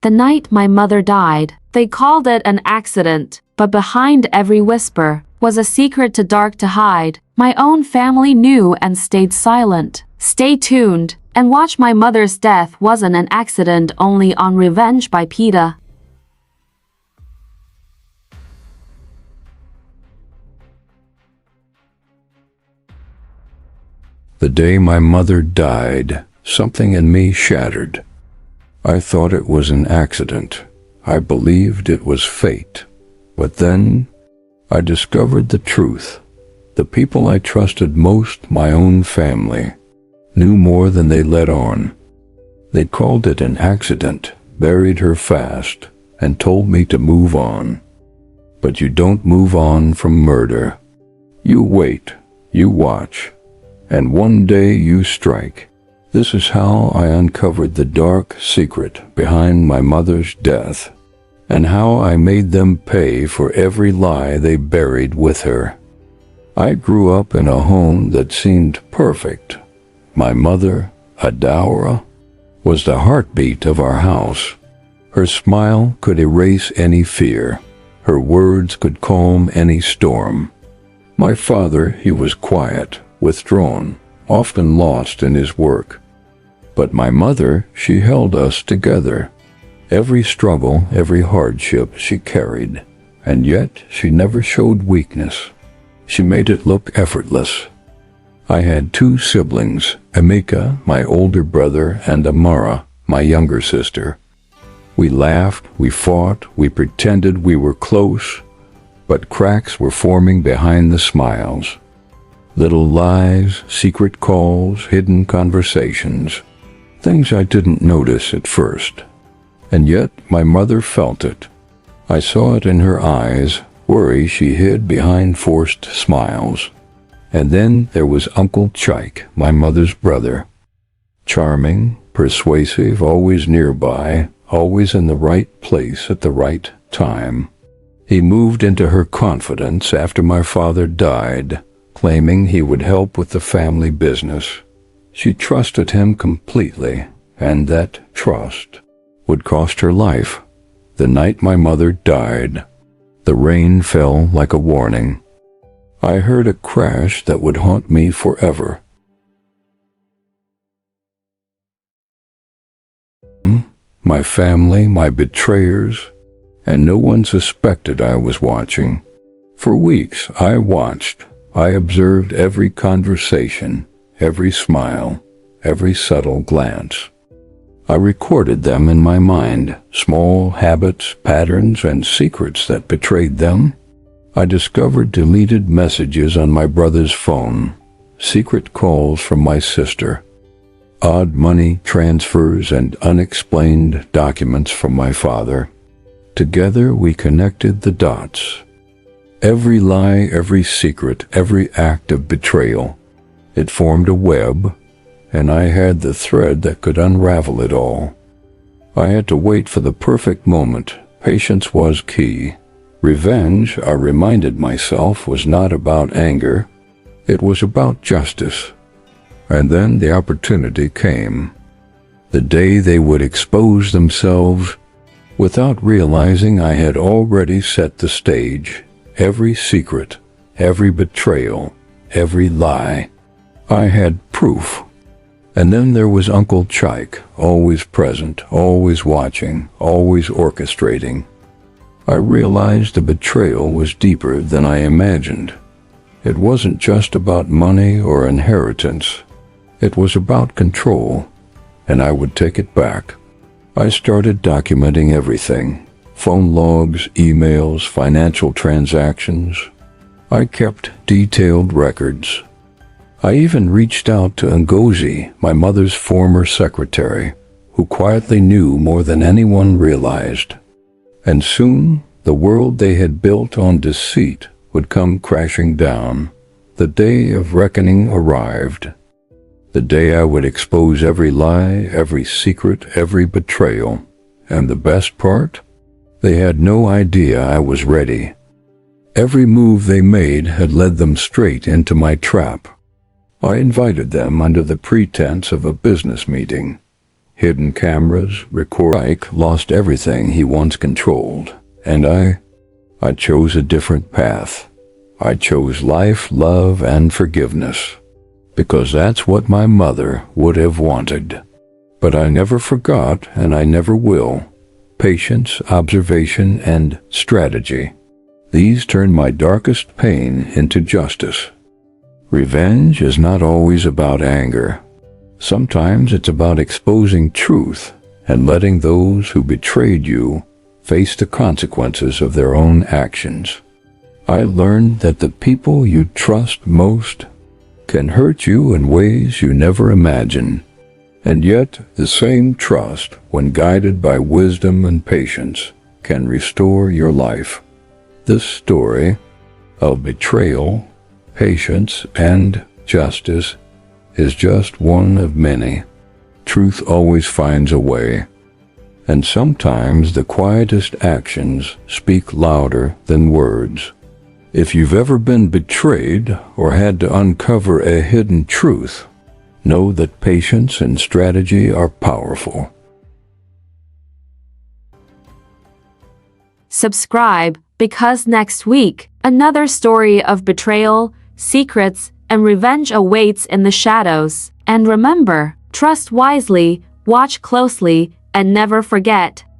The night my mother died, they called it an accident, but behind every whisper was a secret too dark to hide. My own family knew and stayed silent. Stay tuned and watch my mother's death wasn't an accident only on Revenge by PETA. The day my mother died, something in me shattered. I thought it was an accident. I believed it was fate. But then I discovered the truth. The people I trusted most, my own family, knew more than they let on. They called it an accident, buried her fast, and told me to move on. But you don't move on from murder. You wait, you watch, and one day you strike. This is how I uncovered the dark secret behind my mother's death, and how I made them pay for every lie they buried with her. I grew up in a home that seemed perfect. My mother, Adara, was the heartbeat of our house. Her smile could erase any fear. Her words could calm any storm. My father, he was quiet, withdrawn, often lost in his work. But my mother, she held us together. Every struggle, every hardship she carried, and yet she never showed weakness. She made it look effortless. I had 2 siblings, Emeka, my older brother, and Amara, my younger sister. We laughed, we fought, we pretended we were close, but cracks were forming behind the smiles. Little lies, secret calls, hidden conversations. Things I didn't notice at first. And yet my mother felt it. I saw it in her eyes, worry she hid behind forced smiles. And then there was Uncle Chike, my mother's brother. Charming, persuasive, always nearby, always in the right place at the right time. He moved into her confidence after my father died, claiming he would help with the family business. She trusted him completely, and that trust would cost her life. The night my mother died, the rain fell like a warning. I heard a crash that would haunt me forever. My family, my betrayers, and no one suspected I was watching. For weeks I watched. I observed every conversation, every smile, every subtle glance. I recorded them in my mind, small habits, patterns, and secrets that betrayed them. I discovered deleted messages on my brother's phone, secret calls from my sister, odd money transfers, and unexplained documents from my father. Together we connected the dots. Every lie, every secret, every act of betrayal. It formed a web, and I had the thread that could unravel it all. I had to wait for the perfect moment. Patience was key. Revenge, I reminded myself, was not about anger. It was about justice. And then the opportunity came. The day they would expose themselves. Without realizing, I had already set the stage. Every secret, every betrayal, every lie. I had proof. And then there was Uncle Chike, always present, always watching, always orchestrating. I realized the betrayal was deeper than I imagined. It wasn't just about money or inheritance. It was about control, and I would take it back. I started documenting everything. Phone logs, emails, financial transactions. I kept detailed records. I even reached out to Ngozi, my mother's former secretary, who quietly knew more than anyone realized. And soon, the world they had built on deceit would come crashing down. The day of reckoning arrived. The day I would expose every lie, every secret, every betrayal. And the best part? They had no idea I was ready. Every move they made had led them straight into my trap. I invited them under the pretense of a business meeting. Hidden cameras record. Ike lost everything he once controlled, and I chose a different path. I chose life, love, and forgiveness, because that's what my mother would have wanted. But I never forgot, and I never will. Patience, observation, and strategy. These turn my darkest pain into justice. Revenge is not always about anger. Sometimes it's about exposing truth and letting those who betrayed you face the consequences of their own actions. I learned that the people you trust most can hurt you in ways you never imagine. And yet, the same trust, when guided by wisdom and patience, can restore your life. This story of betrayal, patience, and justice is just one of many. Truth always finds a way, and sometimes the quietest actions speak louder than words. If you've ever been betrayed or had to uncover a hidden truth, know that patience and strategy are powerful. Subscribe, because next week, another story of betrayal, secrets, and revenge awaits in the shadows. And remember, trust wisely, watch closely, and never forget,